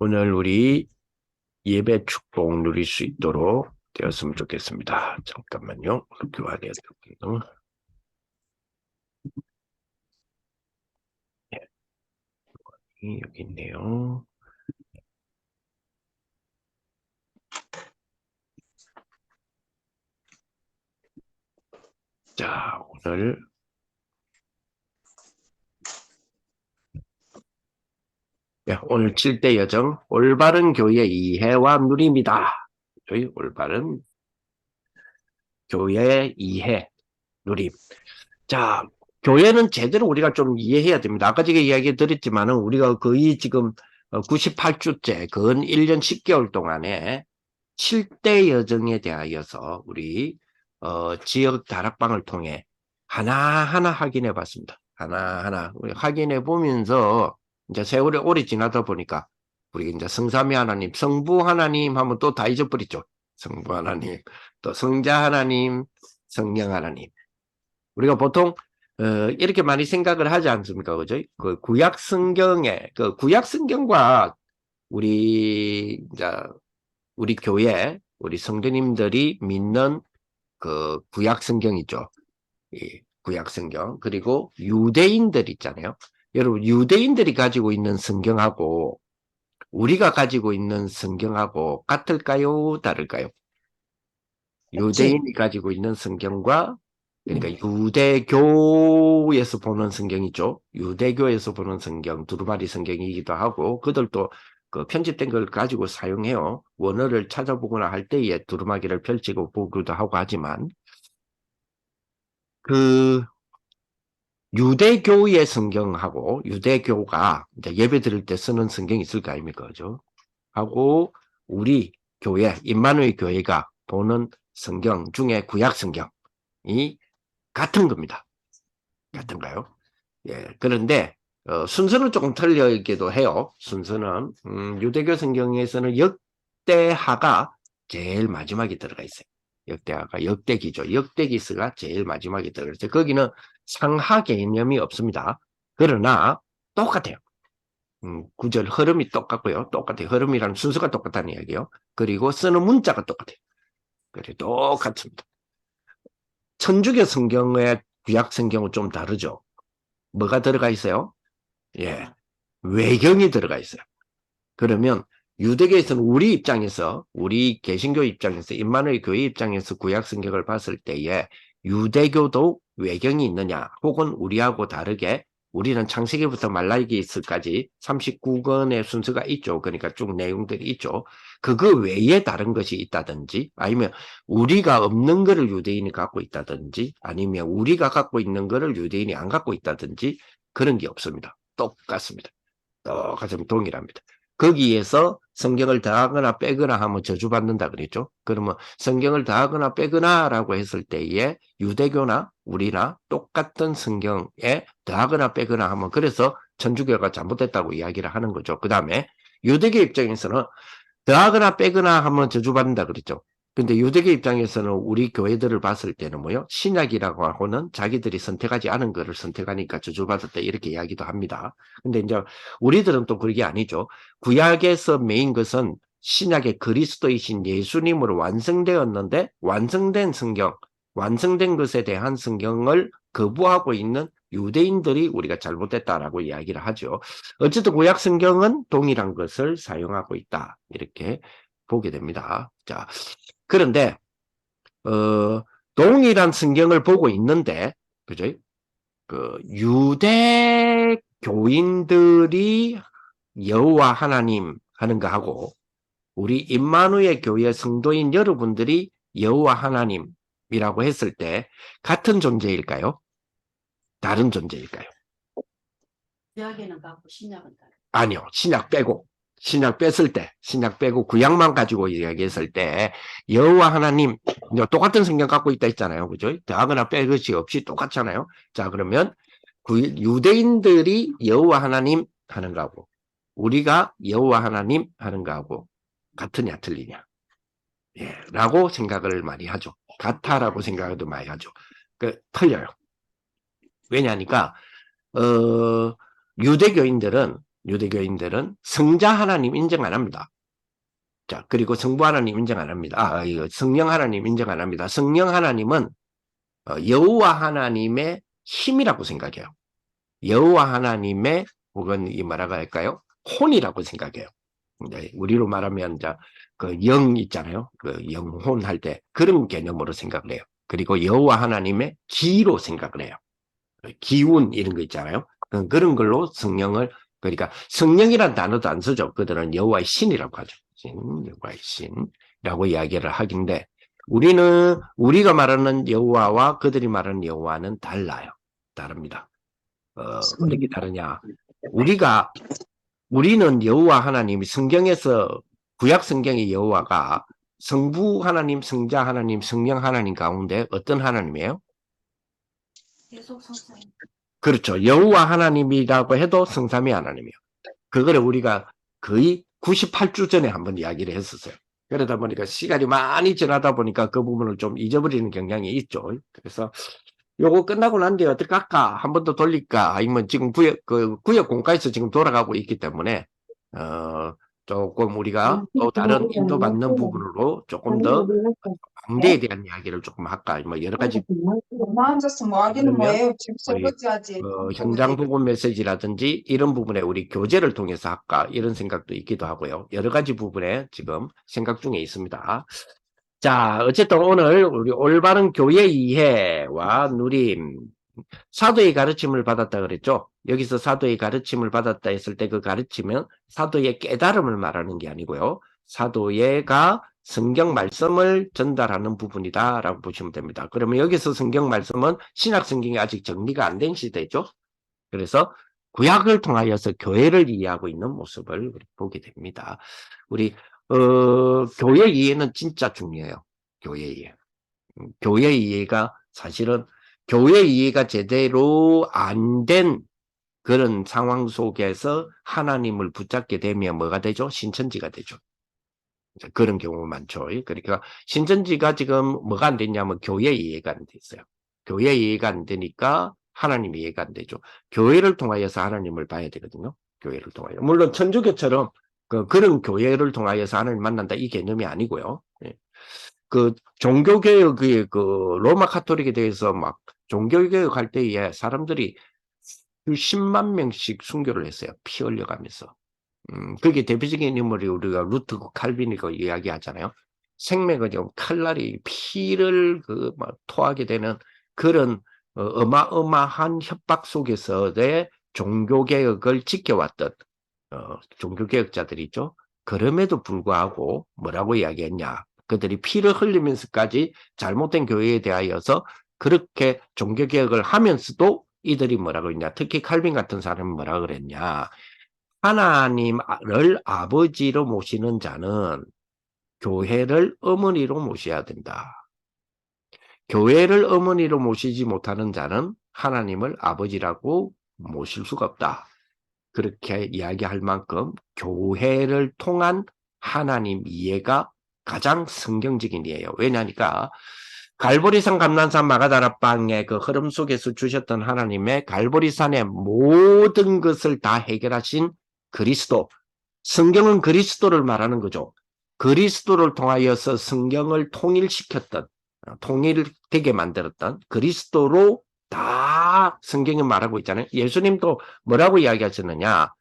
오늘 우리 예배 축복 누릴 수 있도록 되었으면 좋겠습니다. 잠깐만요. 교환해야 되거든요. 여기 있네요. 자, 오늘 7대 여정, 올바른 교회 이해와 누림이다. 저희 올바른 교회 이해, 누림. 자, 교회는 제대로 우리가 좀 이해해야 됩니다. 아까 제가 이야기 드렸지만은 우리가 거의 지금 98주째, 근 1년 10개월 동안에 7대 여정에 대하여서 우리 지역 다락방을 통해 하나하나 확인해 봤습니다. 하나하나 우리 확인해 보면서 이제 세월이 오래 지나다 보니까 우리 이제 성삼위 하나님, 성부 하나님 하면 또 다 잊어버리죠. 성부 하나님, 또 성자 하나님, 성령 하나님. 우리가 보통 이렇게 많이 생각을 하지 않습니까? 그죠? 그 구약 성경에 그 구약 성경과 우리 교회 우리 성도님들이 믿는 그 구약 성경이죠. 이 구약 성경. 그리고 유대인들 있잖아요. 여러분 유대인들이 가지고 있는 성경하고 우리가 가지고 있는 성경하고 같을까요? 다를까요? 같지? 유대인이 가지고 있는 성경과 그러니까 유대교에서 보는 성경이죠. 유대교에서 보는 성경, 두루마리 성경이기도 하고 그들도 그 편집된 걸 가지고 사용해요. 원어를 찾아보거나 할 때에 두루마기를 펼치고 보기도 하고 하지만 그 유대교의 성경하고 유대교가 이제 예배 드릴 때 쓰는 성경이 있을 거 아닙니까? 그죠? 하고 우리 교회, 임마누엘 교회가 보는 성경 중에 구약 성경이 같은 겁니다. 같은가요? 예. 그런데 순서는 조금 틀리기도 해요. 순서는 유대교 성경에서는 역대하가 제일 마지막에 들어가 있어요. 역대하가 역대기죠. 역대기서가 제일 마지막에 들어가 있어요. 거기는 상하 개념이 없습니다. 그러나 똑같아요. 구절 흐름이 똑같고요. 똑같아요. 흐름이라는 순서가 똑같다는 이야기예요. 그리고 쓰는 문자가 똑같아요. 그래 똑같습니다. 천주교 성경의 구약 성경은 좀 다르죠. 뭐가 들어가 있어요? 예, 외경이 들어가 있어요. 그러면 유대교에서는 우리 입장에서 우리 개신교 입장에서 임마누엘 교회 입장에서 구약 성경을 봤을 때에 유대교도 외경이 있느냐 혹은 우리하고 다르게 우리는 창세기부터 말라기서까지 39권의 순서가 있죠. 그러니까 쭉 내용들이 있죠. 그거 외에 다른 것이 있다든지 아니면 우리가 없는 거를 유대인이 갖고 있다든지 아니면 우리가 갖고 있는 거를 유대인이 안 갖고 있다든지 그런 게 없습니다. 똑같습니다. 똑같으면 동일합니다. 거기에서 성경을 더하거나 빼거나 하면 저주받는다 그랬죠. 그러면 성경을 더하거나 빼거나라고 했을 때에 유대교나 우리나 똑같은 성경에 더하거나 빼거나 하면 그래서 천주교가 잘못됐다고 이야기를 하는 거죠. 그 다음에 유대교 입장에서는 더하거나 빼거나 하면 저주받는다 그랬죠. 근데 유대교 입장에서는 우리 교회들을 봤을 때는 뭐요? 신약이라고 하고는 자기들이 선택하지 않은 것을 선택하니까 저주받았다 이렇게 이야기도 합니다. 근데 이제 우리들은 또 그게 아니죠. 구약에서 메인 것은 신약의 그리스도이신 예수님으로 완성되었는데 완성된 성경, 완성된 것에 대한 성경을 거부하고 있는 유대인들이 우리가 잘못됐다라고 이야기를 하죠. 어쨌든 구약 성경은 동일한 것을 사용하고 있다. 이렇게 보게 됩니다. 자, 그런데 동일한 성경을 보고 있는데 그죠? 그 유대 교인들이 여호와 하나님 하는 거하고 우리 임마누엘 교회 성도인 여러분들이 여호와 하나님이라고 했을 때 같은 존재일까요? 다른 존재일까요? 구약에는 같고 신약은 다르. 아니요. 신약 빼고. 신약 뺐을 때, 신약 빼고 구약만 가지고 이야기했을 때 여호와 하나님 똑같은 성경 갖고 있다 했잖아요. 그죠? 더하거나 뺄 것이 없이 똑같잖아요. 자, 그러면 유대인들이 여호와 하나님 하는 거하고 우리가 여호와 하나님 하는 거하고 같으냐 틀리냐. 예, 라고 생각을 많이 하죠. 같아라고 생각도 많이 하죠. 틀려요. 왜냐하니까 유대교인들은 유대교인들은 성자 하나님 인정 안 합니다. 자, 그리고 성부 하나님 인정 안 합니다. 이거 성령 하나님 인정 안 합니다. 성령 하나님은 여호와 하나님의 힘이라고 생각해요. 여호와 하나님의 혹은 이 뭐라고 할까요? 혼이라고 생각해요. 우리로 말하면 이제 그 영 있잖아요. 그 영혼 할 때 그런 개념으로 생각을 해요. 그리고 여호와 하나님의 기로 생각을 해요. 기운 이런 거 있잖아요. 그런 걸로 성령을 그러니까 성령이란 단어도 안 쓰죠. 그들은 여호와의 신이라고 하죠. 여호와의 신이라고 이야기를 하긴데 우리가 말하는 여호와와 그들이 말하는 여호와는 달라요. 다릅니다. 어떻게 다르냐? 우리는 여호와 하나님이 성경에서 구약 성경의 여호와가 성부 하나님, 성자 하나님, 성령 하나님 가운데 어떤 하나님이에요? 계속 성사님. 그렇죠. 여호와 하나님이라고 해도 성삼위 하나님이에요. 그거를 우리가 거의 98주 전에 한번 이야기를 했었어요. 그러다 보니까 시간이 많이 지나다 보니까 그 부분을 좀 잊어버리는 경향이 있죠. 그래서 요거 끝나고 난 뒤에 어떻게 할까? 한 번 더 돌릴까? 아니면 지금 구역 공과에서 지금 돌아가고 있기 때문에, 조금 우리가 또 다른 인도받는 부분으로 조금 더 광대에 대한 이야기를 조금 할까? 뭐 여러 가지 나 앉아서 뭐 하기는 그러면 뭐예요? 지금 우리 설거지하지. 현장 보고 메시지라든지 이런 부분에 우리 교제를 통해서 할까? 이런 생각도 있기도 하고요. 여러 가지 부분에 지금 생각 중에 있습니다. 자, 어쨌든 오늘 우리 올바른 교회 이해와 누림, 사도의 가르침을 받았다 그랬죠? 여기서 사도의 가르침을 받았다 했을 때 그 가르침은 사도의 깨달음을 말하는 게 아니고요. 사도가 성경 말씀을 전달하는 부분이다라고 보시면 됩니다. 그러면 여기서 성경 말씀은 신약 성경이 아직 정리가 안 된 시대죠. 그래서 구약을 통하여서 교회를 이해하고 있는 모습을 보게 됩니다. 우리 교회 이해는 진짜 중요해요. 교회 이해. 교회 이해가 사실은 교회 이해가 제대로 안 된 그런 상황 속에서 하나님을 붙잡게 되면 뭐가 되죠? 신천지가 되죠. 그런 경우가 많죠. 그러니까 신천지가 지금 뭐가 안 됐냐면 교회 이해가 안 됐어요. 교회 이해가 안 되니까 하나님 이해가 안 되죠. 교회를 통하여서 하나님을 봐야 되거든요. 교회를 통하여. 물론 천주교처럼 그런 교회를 통하여서 하나님 만난다 이 개념이 아니고요. 그 종교개혁의 그 로마 카톨릭에 대해서 막 종교개혁할 때에 사람들이 10만 명씩 순교를 했어요. 피 흘려가면서. 그게 대표적인 인물이 우리가 루트 칼빈이고 이야기하잖아요. 생명은 칼날이 피를 막 토하게 되는 그런 어마어마한 협박 속에서의 종교개혁을 지켜왔던 종교개혁자들이 있죠. 그럼에도 불구하고 뭐라고 이야기했냐. 그들이 피를 흘리면서까지 잘못된 교회에 대하여서 그렇게 종교개혁을 하면서도 이들이 뭐라고 했냐. 특히 칼빈 같은 사람은 뭐라고 그랬냐. 하나님을 아버지로 모시는 자는 교회를 어머니로 모셔야 된다. 교회를 어머니로 모시지 못하는 자는 하나님을 아버지라고 모실 수가 없다. 그렇게 이야기할 만큼 교회를 통한 하나님 이해가 가장 성경적인 이해예요. 왜냐니까 갈보리산 감난산 마가다락방의 그 흐름 속에서 주셨던 하나님의 갈보리산의 모든 것을 다 해결하신 그리스도. 성경은 그리스도를 말하는 거죠. 그리스도를 통하여서 성경을 통일시켰던 통일되게 만들었던 그리스도로 다 성경이 말하고 있잖아요. 예수님도 뭐라고 이야기하셨느냐.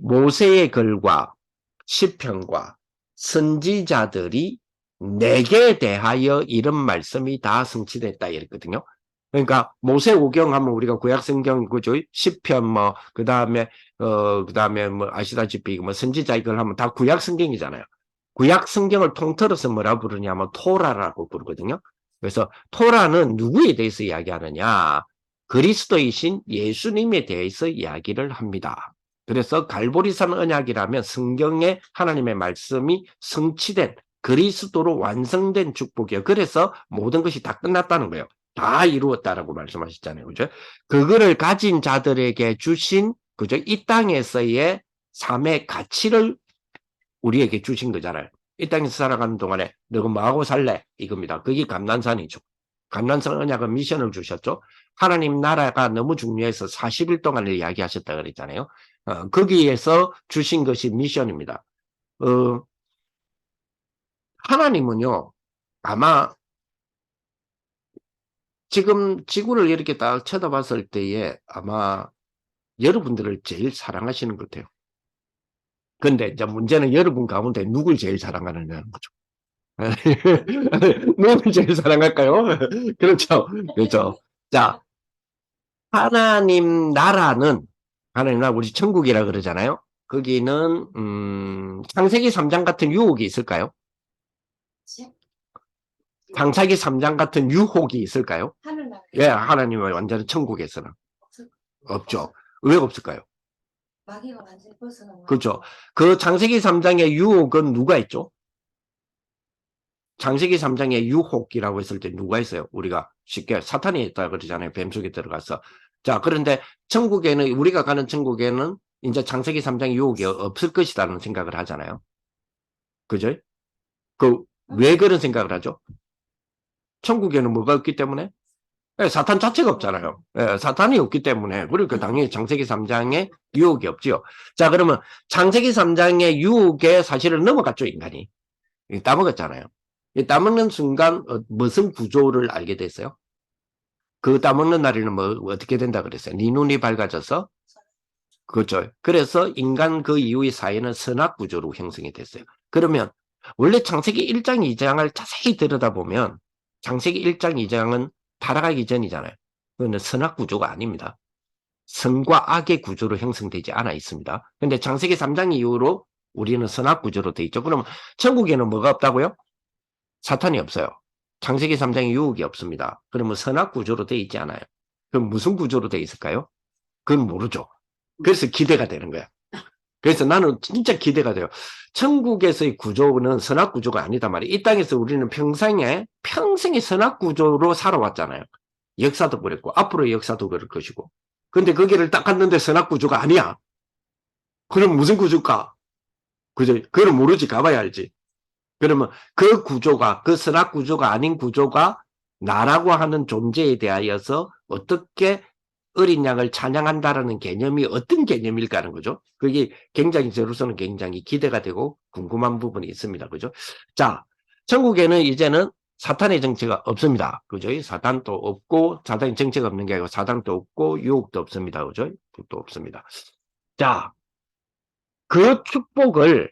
모세의 글과 시편과 선지자들이 내게 대하여 이런 말씀이 다 성취됐다 이랬거든요. 그러니까 모세오경 하면 우리가 구약성경 그죠? 시편 뭐 그다음에 뭐 아시다시피 뭐 선지자 이걸 하면 다 구약성경이잖아요. 구약성경을 통틀어서 뭐라 부르냐면 토라라고 부르거든요. 그래서 토라는 누구에 대해서 이야기하느냐? 그리스도이신 예수님에 대해서 이야기를 합니다. 그래서 갈보리산 언약이라면 성경에 하나님의 말씀이 성취된 그리스도로 완성된 축복이에요. 그래서 모든 것이 다 끝났다는 거예요. 다 이루었다라고 말씀하셨잖아요. 그죠? 그거를 가진 자들에게 주신 그죠? 이 땅에서의 삶의 가치를 우리에게 주신 거잖아요. 이 땅에서 살아가는 동안에 너가 뭐하고 살래? 이겁니다. 그게 감난산이죠. 감난산 언약은 미션을 주셨죠. 하나님 나라가 너무 중요해서 40일 동안을 이야기하셨다 그랬잖아요. 거기에서 주신 것이 미션입니다. 하나님은요, 아마 지금 지구를 이렇게 딱 쳐다봤을 때에 아마 여러분들을 제일 사랑하시는 것 같아요. 근데 이제 문제는 여러분 가운데 누굴 제일 사랑하느냐는 거죠. 누굴 제일 사랑할까요? 그렇죠. 그렇죠. 자, 하나님 나라는, 하나님 나라, 우리 천국이라 그러잖아요. 거기는, 창세기 3장 같은 유혹이 있을까요? 창세기 3장 같은 유혹이 있을까요? 하늘나라. 예, 하나님의 완전히 천국에서는 없죠. 왜 없을까요? 마귀가 완전히 벗어난 그렇죠. 그 창세기 3장의 유혹은 누가 있죠? 창세기 3장의 유혹이라고 했을 때 누가 있어요? 우리가 쉽게 사탄이 있다 그러잖아요. 뱀 속에 들어가서. 자, 그런데 천국에는, 우리가 가는 천국에는 이제 창세기 3장 유혹이 없을 것이라는 생각을 하잖아요. 그죠? 왜 그런 생각을 하죠? 천국에는 뭐가 없기 때문에? 예, 사탄 자체가 없잖아요. 예, 사탄이 없기 때문에. 그러니까 당연히 창세기 3장에 유혹이 없지요. 자, 그러면 창세기 3장의 유혹에 사실은 넘어갔죠, 인간이. 따먹었잖아요. 따먹는 순간 무슨 구조를 알게 됐어요? 그 따먹는 날에는 뭐 어떻게 된다 그랬어요? 네 눈이 밝아져서. 그렇죠. 그래서 인간 그 이후의 사회는 선악 구조로 형성이 됐어요. 그러면 원래 창세기 1장 2장을 자세히 들여다보면 창세기 1장 2장은 타락하기 전이잖아요. 그거는 선악 구조가 아닙니다. 선과 악의 구조로 형성되지 않아 있습니다. 근데 창세기 3장 이후로 우리는 선악 구조로 돼 있죠. 그러면 천국에는 뭐가 없다고요? 사탄이 없어요. 창세기 3장에 유혹이 없습니다. 그러면 선악 구조로 돼 있지 않아요. 그럼 무슨 구조로 돼 있을까요? 그건 모르죠. 그래서 기대가 되는 거야. 그래서 나는 진짜 기대가 돼요. 천국에서의 구조는 선악 구조가 아니다 말이에요. 이 땅에서 우리는 평생에 선악 구조로 살아왔잖아요. 역사도 그랬고 앞으로의 역사도 그럴 것이고. 근데 거기를 딱 갔는데 선악 구조가 아니야. 그럼 무슨 구조일까? 그죠? 그걸 모르지. 가봐야 알지. 그러면 그 구조가, 그 선악 구조가 아닌 구조가 나라고 하는 존재에 대하여서 어떻게 어린 양을 찬양한다라는 개념이 어떤 개념일까 하는 거죠. 그게 굉장히 저로서는 굉장히 기대가 되고 궁금한 부분이 있습니다. 그죠? 자, 천국에는 이제는 사탄의 정체가 없습니다. 그죠? 사탄도 없고, 사탄의 정체가 없는 게 아니고 사탄도 없고 유혹도 없습니다. 그죠? 또 없습니다. 자, 그 축복을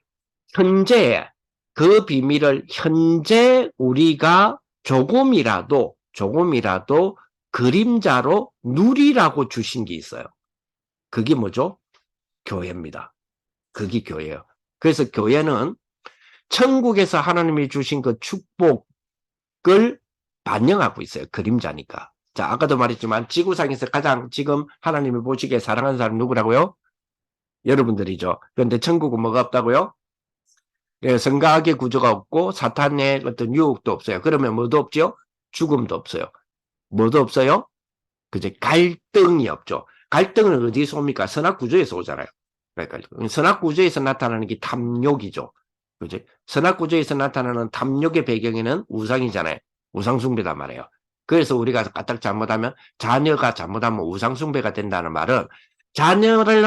현재, 그 비밀을 현재 우리가 조금이라도 그림자로 누리라고 주신 게 있어요. 그게 뭐죠? 교회입니다. 그게 교회예요. 그래서 교회는 천국에서 하나님이 주신 그 축복을 반영하고 있어요. 그림자니까. 자, 아까도 말했지만 지구상에서 가장 지금 하나님이 보시기에 사랑하는 사람 누구라고요? 여러분들이죠. 그런데 천국은 뭐가 없다고요? 예, 선과 악의 구조가 없고 사탄의 어떤 유혹도 없어요. 그러면 뭐도 없죠? 죽음도 없어요. 뭐도 없어요? 그제 갈등이 없죠. 갈등은 어디서 옵니까? 선악 구조에서 오잖아요. 그러니까 선악 구조에서 나타나는 게 탐욕이죠. 그지? 선악 구조에서 나타나는 탐욕의 배경에는 우상이잖아요. 우상숭배단 말이에요. 그래서 우리가 까딱 잘못하면, 자녀가 잘못하면 우상숭배가 된다는 말은 자녀를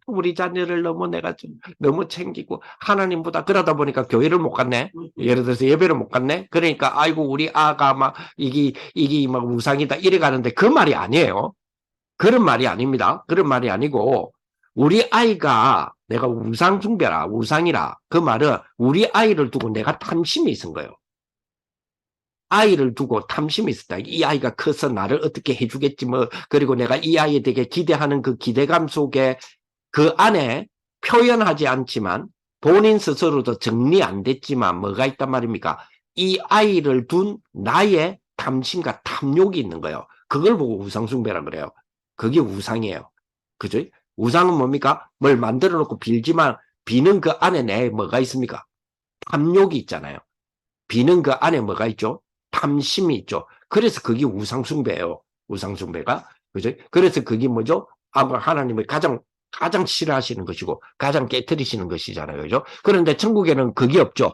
우리 자녀를 내가 좀 너무 챙기고 하나님보다 그러다 보니까 교회를 못 갔네. 예를 들어서 예배를 못 갔네. 그러니까 아이고 우리 아가 막 이게 막 우상이다 이래 가는데 그 말이 아니에요. 그런 말이 아닙니다. 그런 말이 아니고 우리 아이가 내가 우상 숭배라 우상이라 그 말은 우리 아이를 두고 내가 탐심이 있은 거예요. 아이를 두고 탐심이 있었다. 이 아이가 커서 나를 어떻게 해주겠지 뭐. 그리고 내가 이 아이에 되게 기대하는 그 기대감 속에 그 안에 표현하지 않지만 본인 스스로도 정리 안 됐지만 뭐가 있단 말입니까? 이 아이를 둔 나의 탐심과 탐욕이 있는 거예요. 그걸 보고 우상숭배라 그래요. 그게 우상이에요. 그죠? 우상은 뭡니까? 뭘 만들어 놓고 빌지만 비는 그 안에 내 뭐가 있습니까? 탐욕이 있잖아요. 비는 그 안에 뭐가 있죠? 탐심이 있죠. 그래서 그게 우상숭배예요. 우상숭배가. 그죠? 그래서 그게 뭐죠? 하나님을 가장 싫어하시는 것이고, 가장 깨트리시는 것이잖아요. 그죠? 그런데 천국에는 그게 없죠.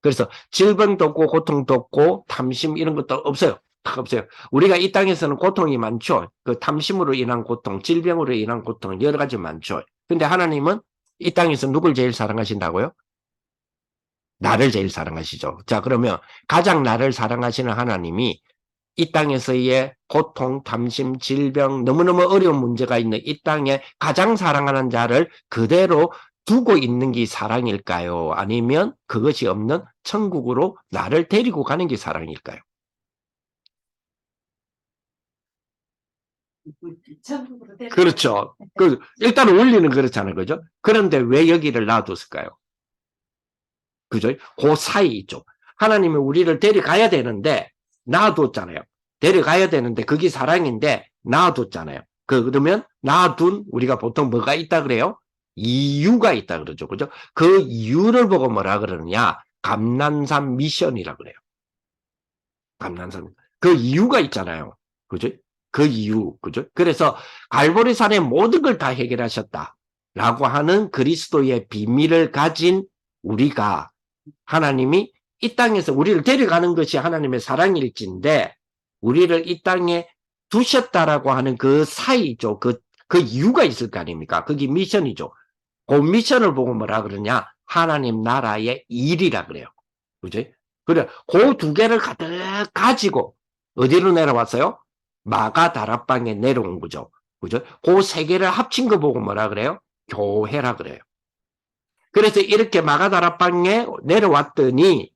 그래서 질병도 없고, 고통도 없고, 탐심 이런 것도 없어요. 딱 없어요. 우리가 이 땅에서는 고통이 많죠. 그 탐심으로 인한 고통, 질병으로 인한 고통, 여러 가지 많죠. 근데 하나님은 이 땅에서 누굴 제일 사랑하신다고요? 나를 제일 사랑하시죠. 자, 그러면 가장 나를 사랑하시는 하나님이 이 땅에서의 고통, 탐심, 질병, 너무너무 어려운 문제가 있는 이 땅에 가장 사랑하는 자를 그대로 두고 있는 게 사랑일까요? 아니면 그것이 없는 천국으로 나를 데리고 가는 게 사랑일까요? 전국으로 데려가. 그렇죠. 일단 원리는 그렇잖아요. 그죠? 그런데 왜 여기를 놔뒀을까요? 그죠? 그 사이 있죠. 하나님은 우리를 데려가야 되는데 놔뒀잖아요. 데려가야 되는데 그게 사랑인데 놔뒀잖아요. 그러면 놔둔 우리가 보통 뭐가 있다 그래요? 이유가 있다 그러죠. 그죠? 그 이유를 보고 뭐라 그러느냐? 감난산 미션이라 그래요. 감난산. 그 이유가 있잖아요. 그죠? 그 이유. 그죠? 그래서 갈보리산의 모든 걸 다 해결하셨다. 라고 하는 그리스도의 비밀을 가진 우리가 하나님이 이 땅에서 우리를 데려가는 것이 하나님의 사랑일진데 우리를 이 땅에 두셨다라고 하는 그 사이죠. 그 이유가 있을 거 아닙니까? 그게 미션이죠. 그 미션을 보고 뭐라 그러냐? 하나님 나라의 일이라 그래요. 그죠? 그래, 그 두 개를 가득 가지고 어디로 내려왔어요? 마가다락방에 내려온 거죠. 그죠? 그 세 개를 합친 거 보고 뭐라 그래요? 교회라 그래요. 그래서 이렇게 마가다락방에 내려왔더니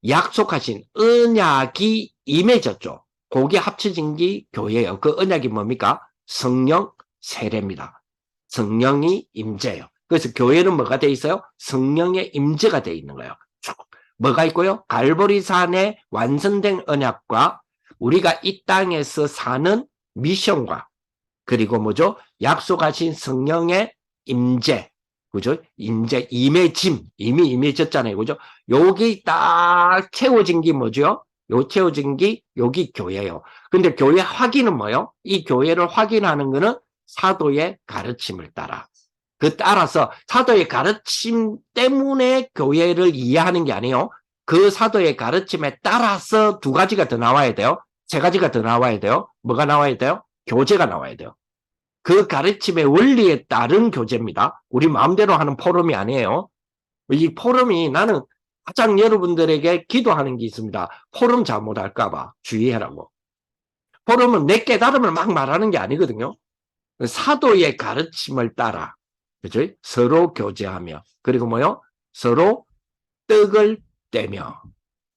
약속하신 언약이 임해졌죠. 그게 합쳐진 게 교회예요. 그 언약이 뭡니까? 성령 세례입니다. 성령이 임재예요. 그래서 교회는 뭐가 돼 있어요? 성령의 임재가 돼 있는 거예요. 쭉. 뭐가 있고요? 갈보리산의 완성된 언약과 우리가 이 땅에서 사는 미션과 그리고 뭐죠? 약속하신 성령의 임재. 그죠? 임재, 임해짐. 이미 임해졌잖아요. 그죠? 여기 딱 채워진 게 뭐죠? 요 채워진 게 여기 교회예요. 근데 교회 확인은 뭐예요? 이 교회를 확인하는 거는 사도의 가르침을 따라. 그 따라서 사도의 가르침 때문에 교회를 이해하는 게 아니에요. 그 사도의 가르침에 따라서 두 가지가 더 나와야 돼요. 세 가지가 더 나와야 돼요. 뭐가 나와야 돼요? 교제가 나와야 돼요. 그 가르침의 원리에 따른 교제입니다. 우리 마음대로 하는 포럼이 아니에요. 이 포럼이 나는 가장 여러분들에게 기도하는 게 있습니다. 포럼 잘못할까봐 주의하라고. 포럼은 내 깨달음을 막 말하는 게 아니거든요. 사도의 가르침을 따라, 그죠? 서로 교제하며, 그리고 뭐요? 서로 떡을 떼며.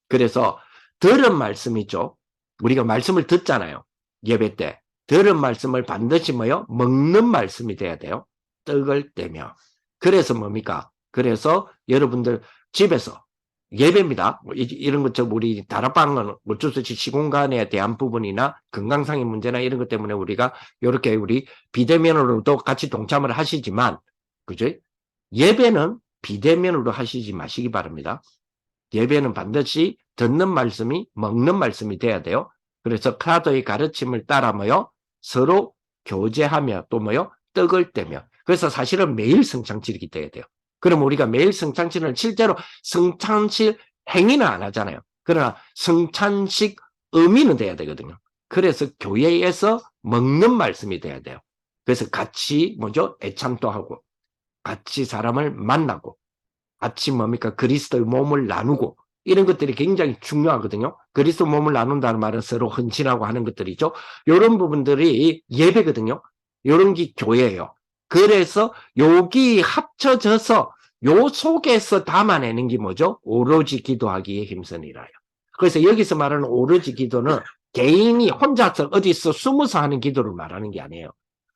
그래서 들은 말씀이죠. 우리가 말씀을 듣잖아요. 예배 때. 들은 말씀을 반드시 뭐요? 먹는 말씀이 돼야 돼요. 떡을 떼며. 그래서 뭡니까? 그래서 여러분들 집에서 예배입니다. 이런 것처럼 우리 다락방은 어쩔 수 없이 시공간에 대한 부분이나 건강상의 문제나 이런 것 때문에 우리가 이렇게 우리 비대면으로도 같이 동참을 하시지만, 그죠? 예배는 비대면으로 하시지 마시기 바랍니다. 예배는 반드시 듣는 말씀이 먹는 말씀이 돼야 돼요. 그래서 카도의 가르침을 따라 뭐요? 서로 교제하며 또 뭐요? 떡을 떼며. 그래서 사실은 매일 성찬식이 돼야 돼요. 그럼 우리가 매일 성찬식을 실제로 성찬식 행위는 안 하잖아요. 그러나 성찬식 의미는 돼야 되거든요. 그래서 교회에서 먹는 말씀이 돼야 돼요. 그래서 같이 뭐죠? 애찬도 하고 같이 사람을 만나고 같이 뭡니까? 그리스도의 몸을 나누고 이런 것들이 굉장히 중요하거든요. 그리스도 몸을 나눈다는 말은 서로 헌신하고 하는 것들이죠. 이런 부분들이 예배거든요. 이런 게 교회예요. 그래서 여기 합쳐져서 요 속에서 담아내는 게 뭐죠? 오로지 기도하기에 힘쓰니라요. 그래서 여기서 말하는 오로지 기도는 개인이 혼자서 어디서 숨어서 하는 기도를 말하는 게 아니에요.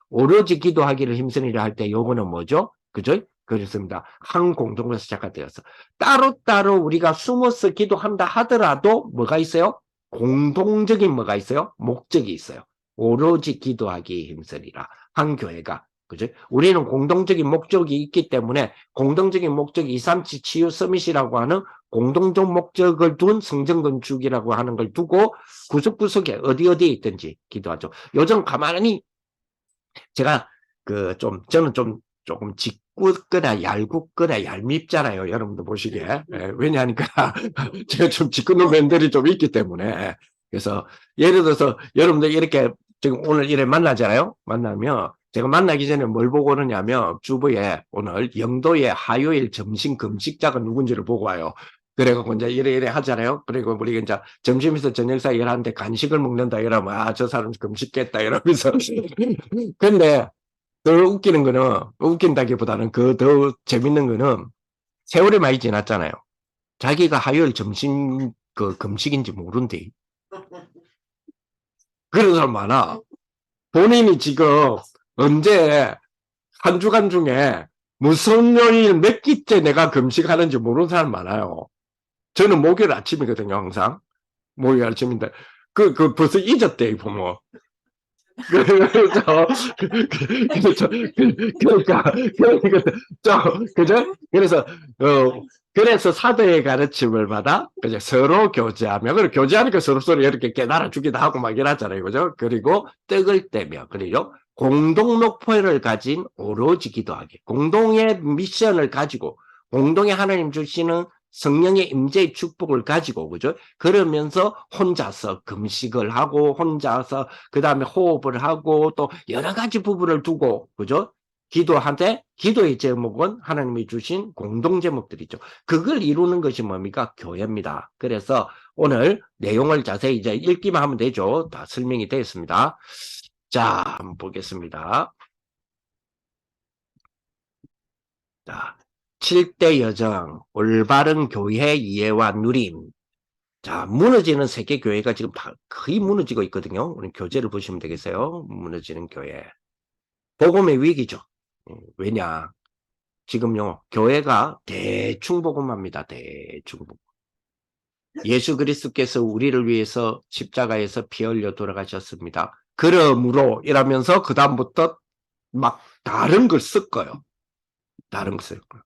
오로지 기도하기를 힘쓰니라 할 때 요거는 뭐죠? 그죠? 그렇습니다. 한 공동에서 시작되어서 따로따로 우리가 숨어서 기도한다 하더라도 뭐가 있어요? 공동적인 뭐가 있어요? 목적이 있어요. 오로지 기도하기에 힘쓰리라. 한 교회가. 그죠? 우리는 공동적인 목적이 있기 때문에 공동적인 목적이 237 치유 서밋이라고 하는 공동적 목적을 둔 성전 건축이라고 하는 걸 두고 구석구석에 어디에 있든지 기도하죠. 요즘 가만히 제가 저는 조금 짓궂거나 얄궂거나 얄밉잖아요. 여러분들 보시기에. 왜냐하니까 제가 좀 짓궂은 면들이 좀 있기 때문에. 그래서 예를 들어서 여러분들 이렇게 지금 오늘 이래 만나잖아요. 만나면 제가 만나기 전에 뭘 보고 오느냐면 주부에 오늘 영도의 화요일 점심 금식자가 누군지를 보고 와요. 그래갖고 이제 이래 하잖아요. 그리고 우리가 이제 점심에서 저녁 사이 일하는데 간식을 먹는다 이러면 아, 저 사람 금식겠다 이러면서. 근데 더 웃기는 거는 웃긴다기보다는 그 더 재밌는 거는 세월이 많이 지났잖아요. 자기가 화요일 점심 그 금식인지 모른대. 그런 사람 많아. 본인이 지금 언제 한 주간 중에 무슨 요일 몇 끼째 내가 금식하는지 모르는 사람 많아요. 저는 목요일 아침이거든요, 항상. 목요일 아침인데. 벌써 잊었대, 이 부모. 그죠? 그래서 사도의 가르침을 받아, 그죠? 서로 교제하며, 그리고 교제하니까 서로 이렇게 깨달아 주기도 하고 막 이러잖아요. 그죠? 그리고 떡을 떼며, 그리고 공동 목표를 가진 오로지 기도하기. 공동의 미션을 가지고, 공동의 하나님 주시는 성령의 임재의 축복을 가지고, 그죠? 그러면서 혼자서 금식을 하고, 혼자서 그 다음에 호흡을 하고, 또 여러 가지 부분을 두고, 그죠? 기도하되, 기도의 제목은 하나님이 주신 공동 제목들이죠. 그걸 이루는 것이 뭡니까? 교회입니다. 그래서 오늘 내용을 자세히 이제 읽기만 하면 되죠. 다 설명이 되어 있습니다. 자, 한번 보겠습니다. 자, 7대 여정, 올바른 교회 이해와 누림. 자, 무너지는 세계 교회가 지금 거의 무너지고 있거든요. 우리 교재를 보시면 되겠어요. 무너지는 교회. 복음의 위기죠. 왜냐? 지금요, 교회가 대충 복음합니다. 대충 복음. 예수 그리스도께서 우리를 위해서 십자가에서 피 흘려 돌아가셨습니다. 그러므로 이러면서 그 다음부터 막 다른 걸 섞어요. 다른 걸 섞어요.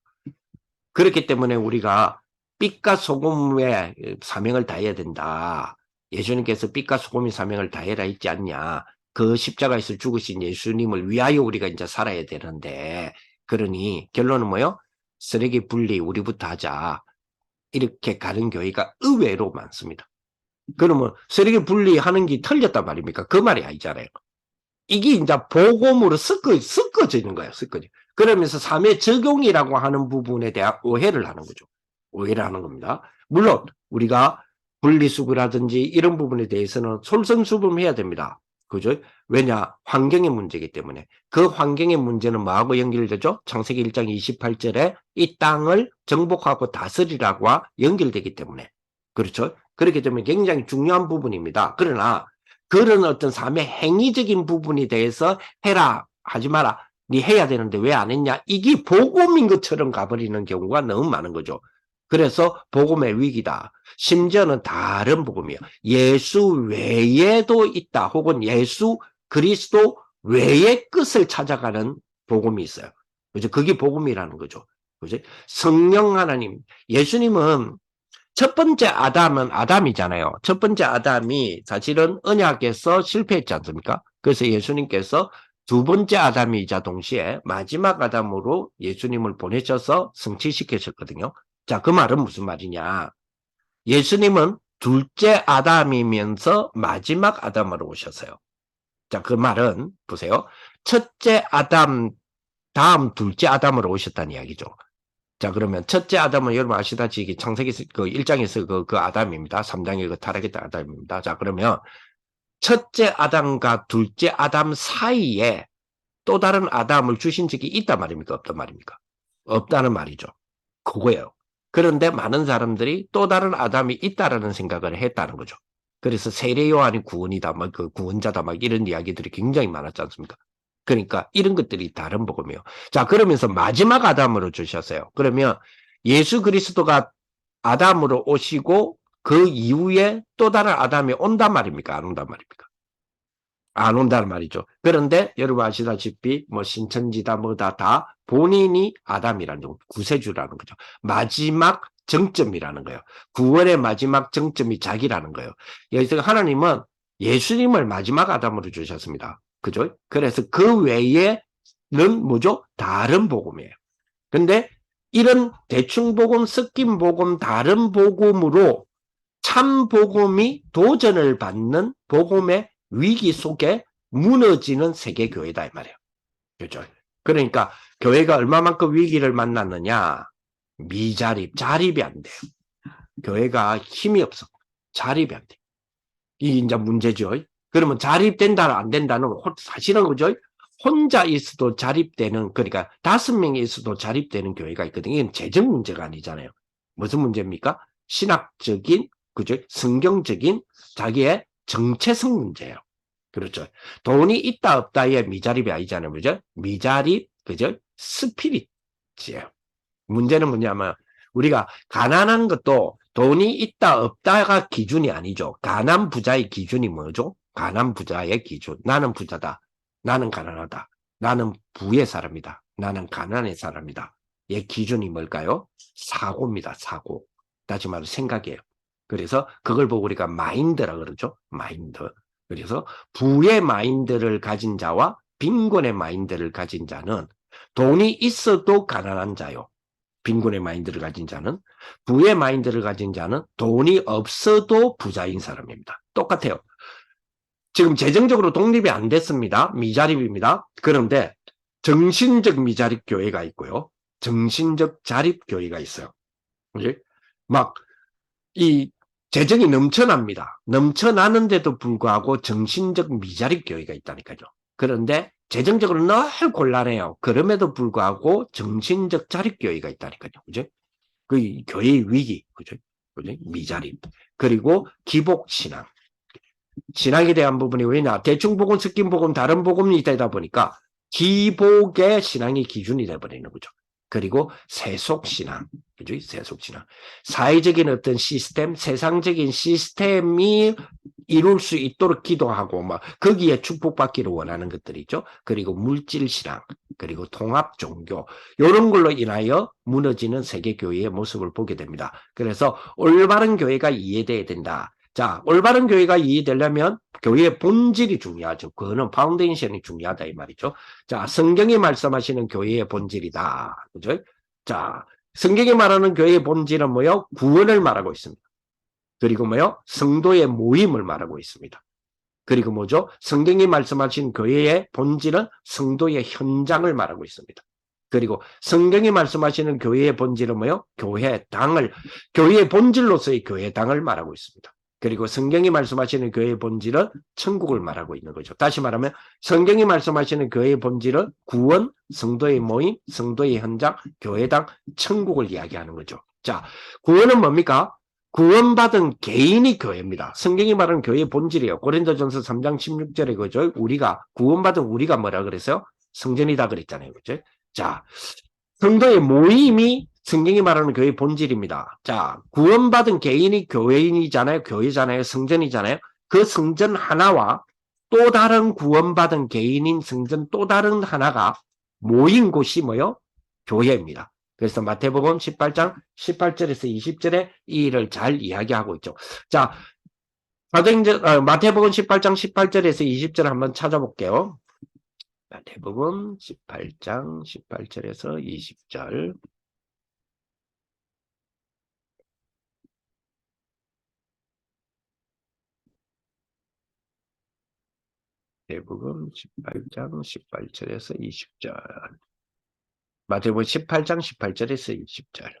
그렇기 때문에 우리가 빛과 소금의 사명을 다해야 된다. 예수님께서 빛과 소금의 사명을 다해라 있지 않냐. 그 십자가에서 죽으신 예수님을 위하여 우리가 이제 살아야 되는데, 그러니 결론은 뭐요? 쓰레기 분리 우리부터 하자. 이렇게 가는 교회가 의외로 많습니다. 그러면 쓰레기 분리하는 게 틀렸단 말입니까? 그 말이 아니잖아요. 이게 이제 복음으로 섞어지는 거예요. 섞어져. 그러면서 삶의 적용이라고 하는 부분에 대한 오해를 하는 거죠. 오해를 하는 겁니다. 물론 우리가 분리수거라든지 이런 부분에 대해서는 솔선수범해야 됩니다. 그죠? 왜냐? 환경의 문제이기 때문에. 그 환경의 문제는 뭐하고 연결되죠? 창세기 1장 28절에 이 땅을 정복하고 다스리라고 연결되기 때문에. 그렇죠? 그렇기 때문에 굉장히 중요한 부분입니다. 그러나 그런 어떤 삶의 행위적인 부분에 대해서 해라, 하지 마라. 니 해야 되는데 왜 안 했냐? 이게 복음인 것처럼 가버리는 경우가 너무 많은 거죠. 그래서 복음의 위기다. 심지어는 다른 복음이에요. 예수 외에도 있다. 혹은 예수 그리스도 외의 끝을 찾아가는 복음이 있어요. 그죠? 그게 복음이라는 거죠. 그죠? 성령 하나님, 예수님은 첫 번째 아담은 아담이잖아요. 첫 번째 아담이 사실은 언약에서 실패했지 않습니까? 그래서 예수님께서 두 번째 아담이자 동시에 마지막 아담으로 예수님을 보내셔서 성취시키셨거든요. 자, 그 말은 무슨 말이냐? 예수님은 둘째 아담이면서 마지막 아담으로 오셨어요. 자, 그 말은 보세요. 첫째 아담 다음 둘째 아담으로 오셨다는 이야기죠. 자, 그러면 첫째 아담은 여러분 아시다시피 창세기 그 1장에서 그 아담입니다. 3장에 그 타락했던 아담입니다. 자, 그러면 첫째 아담과 둘째 아담 사이에 또 다른 아담을 주신 적이 있단 말입니까? 없단 말입니까? 없다는 말이죠. 그거예요. 그런데 많은 사람들이 또 다른 아담이 있다라는 생각을 했다는 거죠. 그래서 세례 요한이 구원이다, 막 그 구원자다, 막 이런 이야기들이 굉장히 많았지 않습니까? 그러니까 이런 것들이 다른 복음이에요. 자, 그러면서 마지막 아담으로 주셨어요. 그러면 예수 그리스도가 아담으로 오시고 그 이후에 또 다른 아담이 온단 말입니까? 안 온단 말입니까? 안 온다는 말이죠. 그런데 여러분 아시다시피 뭐 신천지다 뭐다 다 본인이 아담이라는 거, 구세주라는 거죠. 마지막 정점이라는 거예요. 구원의 마지막 정점이 자기라는 거예요. 여기서 하나님은 예수님을 마지막 아담으로 주셨습니다. 그죠? 그래서 그 외에는 뭐죠? 다른 복음이에요. 근데 이런 대충 복음, 섞인 복음, 다른 복음으로 참 복음이 도전을 받는 복음의 위기 속에 무너지는 세계 교회다 이 말이에요. 그렇죠? 그러니까 교회가 얼마만큼 위기를 만났느냐? 자립이 안 돼요. 교회가 힘이 없어. 자립이 안 돼. 이게 이제 문제죠. 그러면 자립된다, 안 된다는 사실은 그죠? 혼자 있어도 자립되는, 그러니까 5명이 있어도 자립되는 교회가 있거든요. 이건 재정 문제가 아니잖아요. 무슨 문제입니까? 신학적인, 그죠? 성경적인 자기의 정체성 문제예요. 그렇죠. 돈이 있다, 없다의 미자립이 아니잖아요. 그죠? 미자립, 그죠? 스피릿이에요. 문제는 뭐냐면, 우리가 가난한 것도 돈이 있다, 없다가 기준이 아니죠. 가난 부자의 기준이 뭐죠? 가난 부자의 기준. 나는 부자다. 나는 가난하다. 나는 부의 사람이다. 나는 가난의 사람이다. 의 기준이 뭘까요? 사고입니다. 사고. 다시 말해 생각이에요. 그래서 그걸 보고 우리가 마인드라 그러죠. 마인드. 그래서 부의 마인드를 가진 자와 빈곤의 마인드를 가진 자는 돈이 있어도 가난한 자요. 빈곤의 마인드를 가진 자는, 부의 마인드를 가진 자는 돈이 없어도 부자인 사람입니다. 똑같아요. 지금 재정적으로 독립이 안 됐습니다. 미자립입니다. 그런데 정신적 미자립 교회가 있고요. 정신적 자립 교회가 있어요. 막 이 재정이 넘쳐납니다. 넘쳐나는데도 불구하고 정신적 미자립 교회가 있다니까요. 그런데 재정적으로 늘 곤란해요. 그럼에도 불구하고 정신적 자립 교회가 있다니까요. 그죠? 그 교회의 위기, 그죠? 미자립. 그리고 기복신앙. 신앙에 대한 부분이 왜냐? 대충 복음, 섞인 복음, 다른 복음이 되다 보니까 기복의 신앙이 기준이 돼버리는 거죠. 그리고 세속신앙, 그죠? 세속신앙. 사회적인 어떤 시스템, 세상적인 시스템이 이룰 수 있도록 기도하고, 막, 거기에 축복받기를 원하는 것들이죠. 그리고 물질신앙, 그리고 통합종교, 이런 걸로 인하여 무너지는 세계교회의 모습을 보게 됩니다. 그래서 올바른 교회가 이해돼야 된다. 자, 올바른 교회가 이해되려면 교회의 본질이 중요하죠. 그거는 파운데이션이 중요하다 이 말이죠. 자, 성경이 말씀하시는 교회의 본질이다. 그죠? 자, 성경이 말하는 교회의 본질은 뭐요? 구원을 말하고 있습니다. 그리고 뭐요? 성도의 모임을 말하고 있습니다. 그리고 뭐죠? 성경이 말씀하신 교회의 본질은 성도의 현장을 말하고 있습니다. 그리고 성경이 말씀하시는 교회의 본질은 뭐요? 교회의 본질로서의 교회당을 말하고 있습니다. 그리고 성경이 말씀하시는 교회의 본질은 천국을 말하고 있는 거죠. 다시 말하면 성경이 말씀하시는 교회의 본질은 구원, 성도의 모임, 성도의 현장, 교회당, 천국을 이야기하는 거죠. 자, 구원은 뭡니까? 구원받은 개인이 교회입니다. 성경이 말하는 교회의 본질이에요. 고린도전서 3장 16절에 그죠? 구원받은 우리가 뭐라 그랬어요? 성전이다 그랬잖아요. 그죠? 자, 성도의 모임이 성경이 말하는 교회의 본질입니다. 자, 구원받은 개인이 교회인이잖아요. 교회잖아요. 성전이잖아요. 그 성전 하나와 또 다른 구원받은 개인인 성전 또 다른 하나가 모인 곳이 뭐요? 교회입니다. 그래서 마태복음 18장 18절에서 20절에 이 일을 잘 이야기하고 있죠. 자, 마태복음 18장 18절에서 20절 한번 찾아볼게요. 마태복음 18장 18절에서 20절. 마태복음 18장 18절에서 20절. 마태복음 18장 18절에서 20절.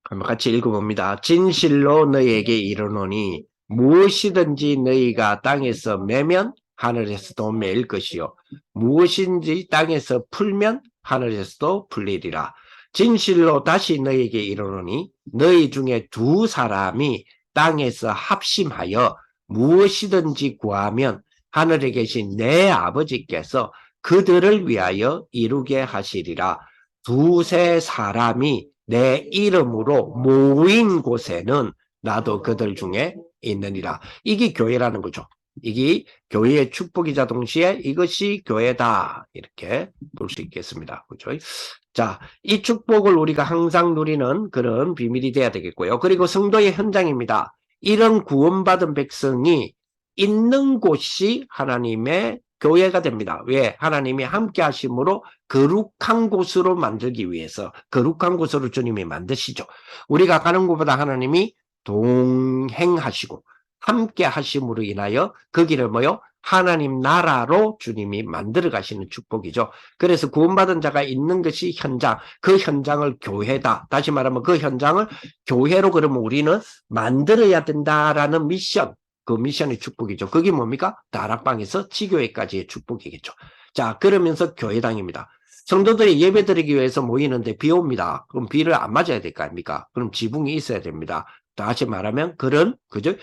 한번 같이 읽어봅니다. 진실로 너희에게 이르노니 무엇이든지 너희가 땅에서 매면 하늘에서도 매일 것이요 무엇인지 땅에서 풀면 하늘에서도 풀리리라. 진실로 다시 너희에게 이르노니 너희 중에 2사람이 땅에서 합심하여 무엇이든지 구하면 하늘에 계신 내 아버지께서 그들을 위하여 이루게 하시리라. 2-3사람이 내 이름으로 모인 곳에는 나도 그들 중에 있느니라. 이게 교회라는 거죠. 이게 교회의 축복이자 동시에 이것이 교회다. 이렇게 볼 수 있겠습니다. 그렇죠? 자, 이 축복을 우리가 항상 누리는 그런 비밀이 돼야 되겠고요. 그리고 성도의 현장입니다. 이런 구원받은 백성이 있는 곳이 하나님의 교회가 됩니다. 왜? 하나님이 함께 하심으로 거룩한 곳으로 만들기 위해서 거룩한 곳으로 주님이 만드시죠. 우리가 가는 곳보다 하나님이 동행하시고 함께 하심으로 인하여 거기를 뭐요? 하나님 나라로 주님이 만들어 가시는 축복이죠. 그래서 구원받은 자가 있는 것이 현장, 그 현장을 교회다. 다시 말하면 그 현장을 교회로 그러면 우리는 만들어야 된다라는 미션, 그 미션의 축복이죠. 그게 뭡니까? 다락방에서 지교회까지의 축복이겠죠. 자, 그러면서 교회당입니다. 성도들이 예배드리기 위해서 모이는데 비 옵니다. 그럼 비를 안 맞아야 될 거 아닙니까? 그럼 지붕이 있어야 됩니다. 다시 말하면 그런 그저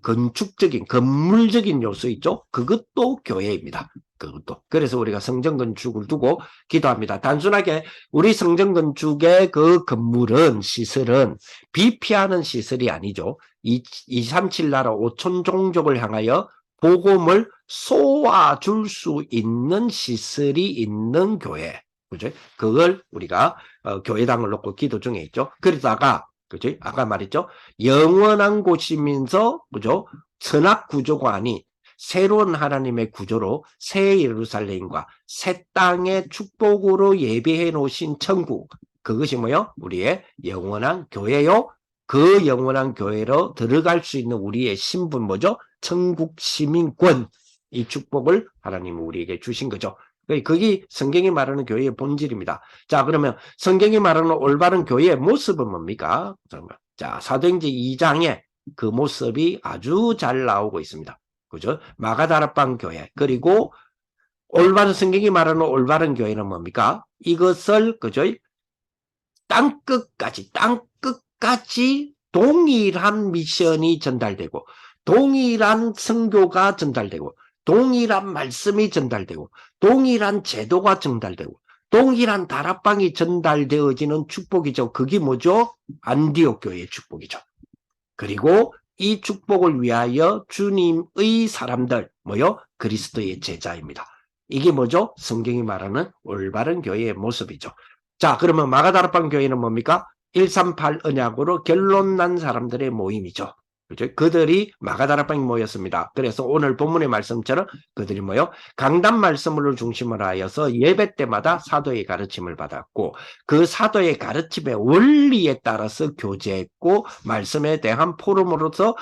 건축적인 건물적인 요소 있죠. 그것도 교회입니다. 그것도. 그래서 우리가 성전 건축을 두고 기도합니다. 단순하게 우리 성전 건축의 그 건물은 시설은 비 피하는 시설이 아니죠. 237 나라 5천 종족을 향하여 복음을 쏘아줄 수 있는 시설이 있는 교회. 그죠? 그걸 우리가 교회당을 놓고 기도 중에 있죠. 그러다가 그죠? 아까 말했죠. 영원한 곳이면서 그죠? 선악 구조가 아닌 새로운 하나님의 구조로 새 예루살렘과 새 땅의 축복으로 예배해 놓으신 천국. 그것이 뭐요? 우리의 영원한 교회요. 그 영원한 교회로 들어갈 수 있는 우리의 신분 뭐죠? 천국 시민권. 이 축복을 하나님이 우리에게 주신 거죠. 그게 성경이 말하는 교회의 본질입니다. 자, 그러면 성경이 말하는 올바른 교회의 모습은 뭡니까? 자, 사도행전 2장에 그 모습이 아주 잘 나오고 있습니다. 그죠? 마가다락방 교회. 그리고 올바른 성경이 말하는 올바른 교회는 뭡니까? 이것을 그죠? 땅끝까지 동일한 미션이 전달되고 동일한 선교가 전달되고 동일한 말씀이 전달되고 동일한 제도가 전달되고 동일한 다락방이 전달되어지는 축복이죠. 그게 뭐죠? 안디옥 교회의 축복이죠. 그리고 이 축복을 위하여 주님의 사람들 뭐요? 그리스도의 제자입니다. 이게 뭐죠? 성경이 말하는 올바른 교회의 모습이죠. 자, 그러면 마가다락방 교회는 뭡니까? 138 언약으로 결론 난 사람들의 모임이죠. 그죠? 그들이 마가다락방에 모였습니다. 그래서 오늘 본문의 말씀처럼 그들이 뭐요? 강단 말씀을 중심으로 하여서 예배 때마다 사도의 가르침을 받았고 그 사도의 가르침의 원리에 따라서 교제했고 말씀에 대한 포럼으로서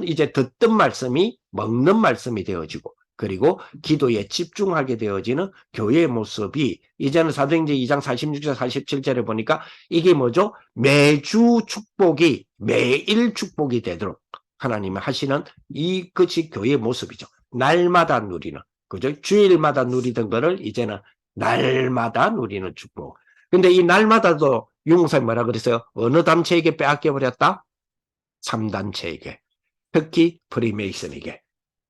이제 듣던 말씀이 먹는 말씀이 되어지고 그리고 기도에 집중하게 되어지는 교회의 모습이 이제는 사도행전 2장 46절 47절에 보니까 이게 뭐죠? 매주 축복이 매일 축복이 되도록 하나님이 하시는 이것이 교회의 모습이죠. 날마다 누리는 그죠? 주일마다 누리던 거를 이제는 날마다 누리는 축복. 근데 이 날마다도 유목사님 뭐라 그랬어요? 어느 단체에게 빼앗겨 버렸다? 3단체에게. 특히 프리메이슨에게.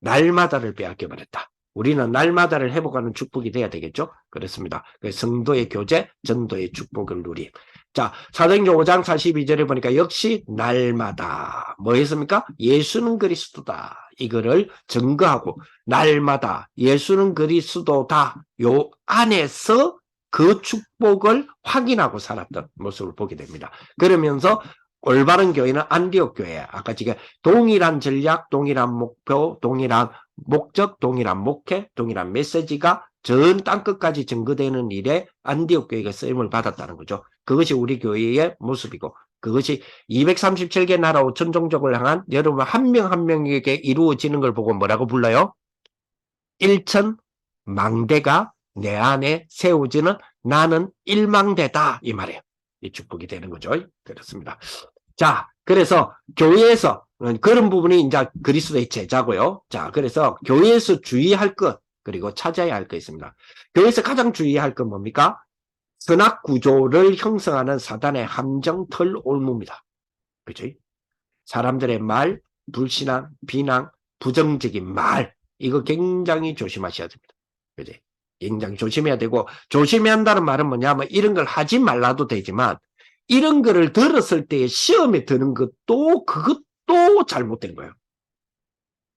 날마다를 빼앗겨버렸다. 우리는 날마다를 회복하는 축복이 돼야 되겠죠? 그렇습니다. 성도의 교제, 전도의 축복을 누림. 자, 사도행전 5장 42절에 보니까 역시 날마다 뭐 했습니까? 예수는 그리스도다. 이거를 증거하고 날마다 예수는 그리스도다. 요 안에서 그 축복을 확인하고 살았던 모습을 보게 됩니다. 그러면서 올바른 교회는 안디옥 교회야. 아까 지금 동일한 전략, 동일한 목표, 동일한 목적, 동일한 목회, 동일한 메시지가 전 땅끝까지 증거되는 일에 안디옥 교회가 쓰임을 받았다는 거죠. 그것이 우리 교회의 모습이고 그것이 237개 나라 5천 종족을 향한 여러분 한 명 한 명에게 이루어지는 걸 보고 뭐라고 불러요? 1천 망대가 내 안에 세워지는 나는 일망대다 이 말이에요. 이 축복이 되는 거죠. 그렇습니다. 자, 그래서 교회에서 그런 부분이 이제 그리스도의 제자고요. 자, 그래서 교회에서 주의할 것 그리고 찾아야 할 것 있습니다. 교회에서 가장 주의할 건 뭡니까? 선악 구조를 형성하는 사단의 함정 털 올무입니다. 그죠? 사람들의 말, 불신앙, 비난, 부정적인 말 이거 굉장히 조심하셔야 됩니다. 그죠? 굉장히 조심해야 되고 조심해야 한다는 말은 뭐냐면 이런 걸 하지 말라도 되지만 이런 거를 들었을 때 시험에 드는 그것도 잘못된 거예요.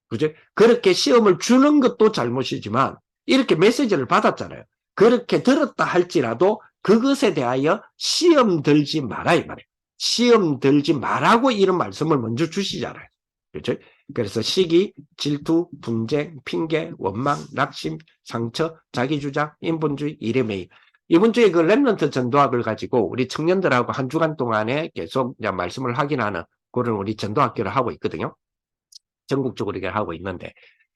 그죠? 그렇게 시험을 주는 것도 잘못이지만 이렇게 메시지를 받았잖아요. 그렇게 들었다 할지라도 그것에 대하여 시험 들지 마라 이 말이에요. 시험 들지 말라고 이런 말씀을 먼저 주시잖아요. 그렇죠? 그래서 시기, 질투, 분쟁, 핑계, 원망, 낙심, 상처, 자기주장, 인본주의, 이래매임. 이번 주에 그 렘넌트 전도학을 가지고 우리 청년들하고 한 주간 동안에 계속 이제 말씀을 확인하는 그런 우리 전도학교를 하고 있거든요. 전국적으로 이렇게 하고 있는데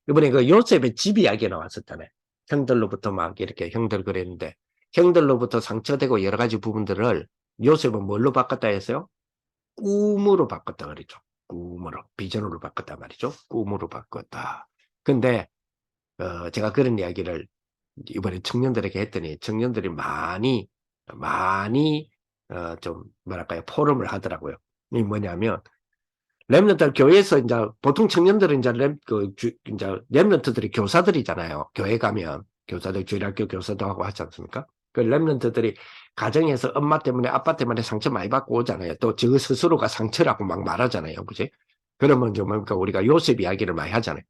이번에 그 요셉의 집 이야기 나왔었잖아요. 형들로부터 막 이렇게 형들 그랬는데 형들로부터 상처되고 여러 가지 부분들을 요셉은 뭘로 바꿨다 했어요? 꿈으로 바꿨다 그랬죠. 꿈으로, 비전으로 바꿨다 말이죠. 꿈으로 바꿨다. 근데 제가 그런 이야기를 이번에 청년들에게 했더니 청년들이 많이 좀 뭐랄까요 포럼을 하더라고요. 이 뭐냐면 렘넌트 교회에서 이제 보통 청년들은 이제 이제 렘넌트들이 교사들이잖아요. 교회 가면 교사들 주일학교 교사도 하고 하지 않습니까? 그 렘넌트들이 가정에서 엄마 때문에 아빠 때문에 상처 많이 받고 오잖아요. 또 저 스스로가 상처라고 막 말하잖아요. 그지? 그러면 좀 뭡니까 우리가 요셉 이야기를 많이 하잖아요.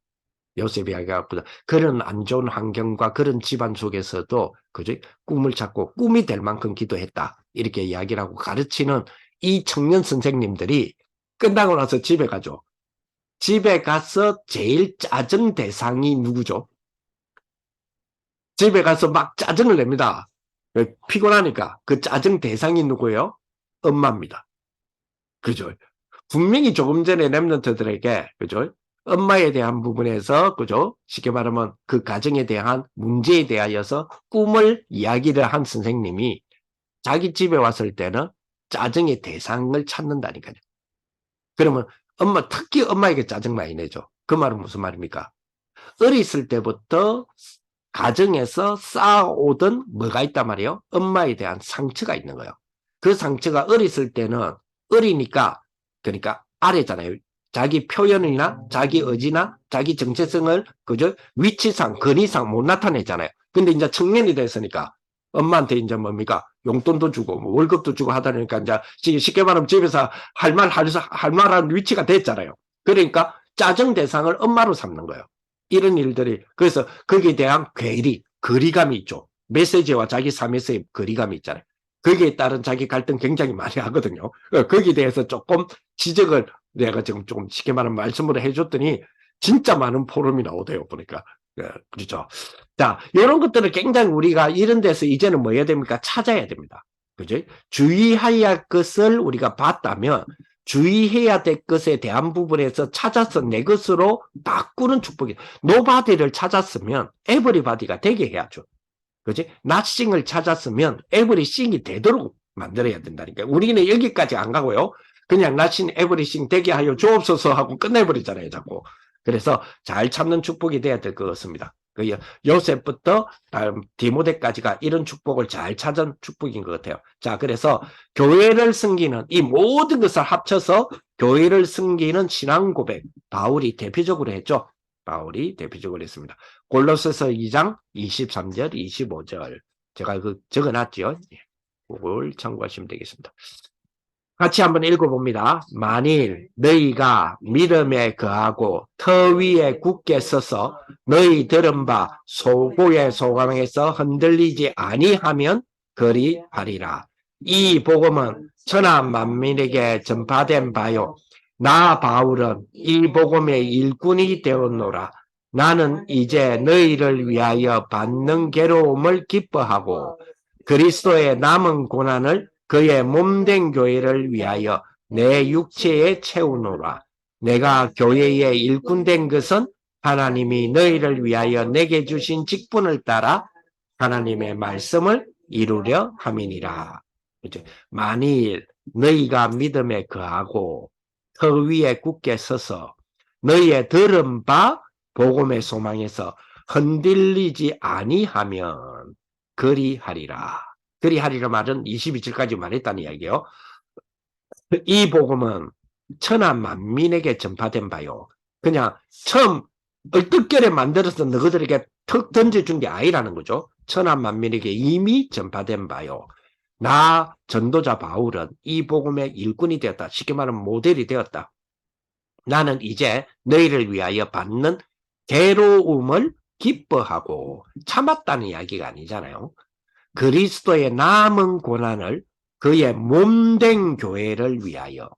요셉 이야기가 그런 안 좋은 환경과 그런 집안 속에서도 그지? 꿈을 찾고 꿈이 될 만큼 기도했다. 이렇게 이야기를 하고 가르치는 이 청년 선생님들이 끝나고 나서 집에 가죠. 집에 가서 제일 짜증 대상이 누구죠? 집에 가서 막 짜증을 냅니다. 피곤하니까 그 짜증 대상이 누구예요? 엄마입니다. 그죠? 분명히 조금 전에 랩런트들에게 그죠? 엄마에 대한 부분에서 그죠? 쉽게 말하면 그 가정에 대한 문제에 대하여서 꿈을 이야기를 한 선생님이 자기 집에 왔을 때는 짜증의 대상을 찾는다니까요. 그러면 특히 엄마에게 짜증 많이 내죠. 그 말은 무슨 말입니까? 어렸을 때부터 가정에서 쌓아오던 뭐가 있단 말이에요? 엄마에 대한 상처가 있는 거예요. 그 상처가 어렸을 때는 어리니까 그러니까 아래잖아요. 자기 표현이나 자기 의지나 자기 정체성을 그저 위치상 근위상 못 나타내잖아요. 근데 이제 청년이 됐으니까 엄마한테 이제 뭡니까? 용돈도 주고 뭐 월급도 주고 하다 보니까 이제 쉽게 말하면 집에서 할 말한 위치가 됐잖아요. 그러니까 짜증 대상을 엄마로 삼는 거예요. 이런 일들이 그래서 거기에 대한 괴리, 거리감이 있죠. 메시지와 자기 삶에서의 거리감이 있잖아요. 거기에 따른 자기 갈등 굉장히 많이 하거든요. 거기에 대해서 조금 지적을 내가 지금 조금 쉽게 말하면 말씀으로 해줬더니 진짜 많은 포럼이 나오대요. 보니까. 그렇죠. 자, 이런 것들을 굉장히 우리가 이런 데서 이제는 뭐 해야 됩니까? 찾아야 됩니다. 그죠? 주의해야 할 것을 우리가 봤다면 주의해야 될 것에 대한 부분에서 찾아서 내 것으로 바꾸는 축복이. 노바디를 찾았으면 에브리바디가 되게 해야죠. 그지? 낫싱을 찾았으면 에브리싱이 되도록 만들어야 된다니까. 우리는 여기까지 안 가고요. 그냥 낫싱 에브리싱 되게 하여 주옵소서 하고 끝내버리잖아요, 자꾸. 그래서 잘 찾는 축복이 돼야 될 것 같습니다. 요셉부터 디모데까지가 이런 축복을 잘 찾은 축복인 것 같아요. 자, 그래서 교회를 섬기는 이 모든 것을 합쳐서 교회를 섬기는 신앙 고백, 바울이 대표적으로 했죠. 바울이 대표적으로 했습니다. 골로새서 2장 23절, 25절 제가 적어놨죠. 그걸 참고하시면 되겠습니다. 같이 한번 읽어봅니다. 만일 너희가 믿음에 거하고 터 위에 굳게 서서 너희 들은 바 소고의 소강에서 흔들리지 아니하면 그리하리라. 이 복음은 천하 만민에게 전파된 바요. 나 바울은 이 복음의 일꾼이 되었노라. 나는 이제 너희를 위하여 받는 괴로움을 기뻐하고 그리스도의 남은 고난을 그의 몸된 교회를 위하여 내 육체에 채우노라. 내가 교회의 일꾼된 것은 하나님이 너희를 위하여 내게 주신 직분을 따라 하나님의 말씀을 이루려 함이니라. 만일 너희가 믿음에 거하고 터 위에 굳게 서서 너희의 들은 바 복음의 소망에서 흔들리지 아니하면 그리하리라. 그리하리라 말은 22절까지 말했다는 이야기예요. 이 복음은 천하 만민에게 전파된 바요. 그냥 처음 얼떨결에 만들어서 너희들에게 턱 던져준 게 아니라는 거죠. 천하 만민에게 이미 전파된 바요. 나 전도자 바울은 이 복음의 일꾼이 되었다. 쉽게 말하면 모델이 되었다. 나는 이제 너희를 위하여 받는 괴로움을 기뻐하고 참았다는 이야기가 아니잖아요. 그리스도의 남은 고난을 그의 몸된 교회를 위하여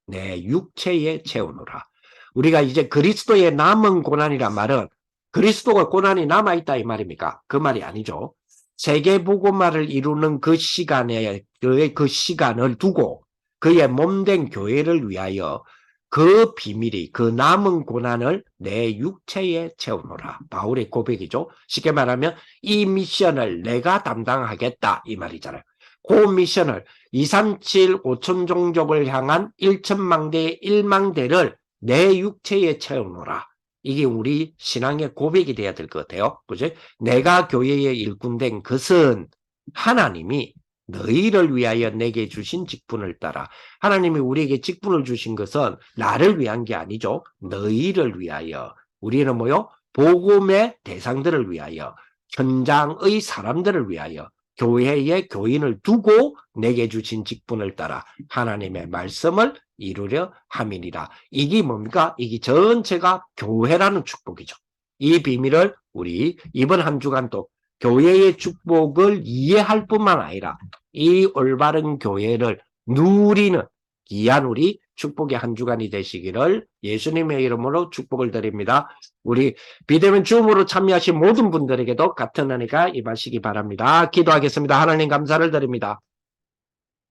내 육체에 채우노라. 우리가 이제 그리스도의 남은 고난이란 말은 그리스도가 고난이 남아있다 이 말입니까? 그 말이 아니죠. 세계복음화를 이루는 그 시간에 그 시간을 두고 그의 몸된 교회를 위하여 그 비밀이 그 남은 고난을 내 육체에 채우노라. 바울의 고백이죠. 쉽게 말하면 이 미션을 내가 담당하겠다 이 말이잖아요. 그 미션을 237 5천 종족을 향한 1천망대의 1망대를 내 육체에 채우노라. 이게 우리 신앙의 고백이 돼야 될 것 같아요. 그죠? 내가 교회의 일꾼된 것은 하나님이 너희를 위하여 내게 주신 직분을 따라. 하나님이 우리에게 직분을 주신 것은 나를 위한 게 아니죠. 너희를 위하여. 우리는 뭐요? 복음의 대상들을 위하여, 현장의 사람들을 위하여, 교회의 교인을 두고 내게 주신 직분을 따라 하나님의 말씀을 이루려 함이니라. 이게 뭡니까? 이게 전체가 교회라는 축복이죠. 이 비밀을 우리 이번 한 주간도 교회의 축복을 이해할 뿐만 아니라 이 올바른 교회를 누리는 귀한 우리 축복의 한 주간이 되시기를 예수님의 이름으로 축복을 드립니다. 우리 비대면 줌으로 참여하신 모든 분들에게도 같은 은혜가 임하시기 바랍니다. 기도하겠습니다. 하나님 감사를 드립니다.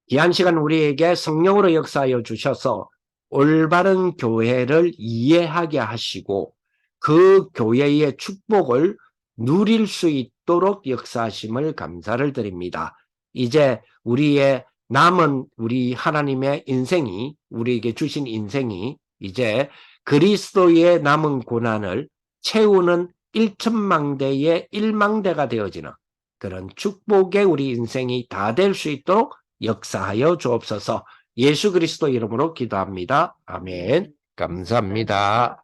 귀한 시간 우리에게 성령으로 역사하여 주셔서 올바른 교회를 이해하게 하시고 그 교회의 축복을 누릴 수 있도록 역사하심을 감사를 드립니다. 이제 우리의 남은 우리 하나님의 인생이 우리에게 주신 인생이 이제 그리스도의 남은 고난을 채우는 1천망대의 1망대가 되어지는 그런 축복의 우리 인생이 다 될 수 있도록 역사하여 주옵소서. 예수 그리스도 이름으로 기도합니다. 아멘. 감사합니다.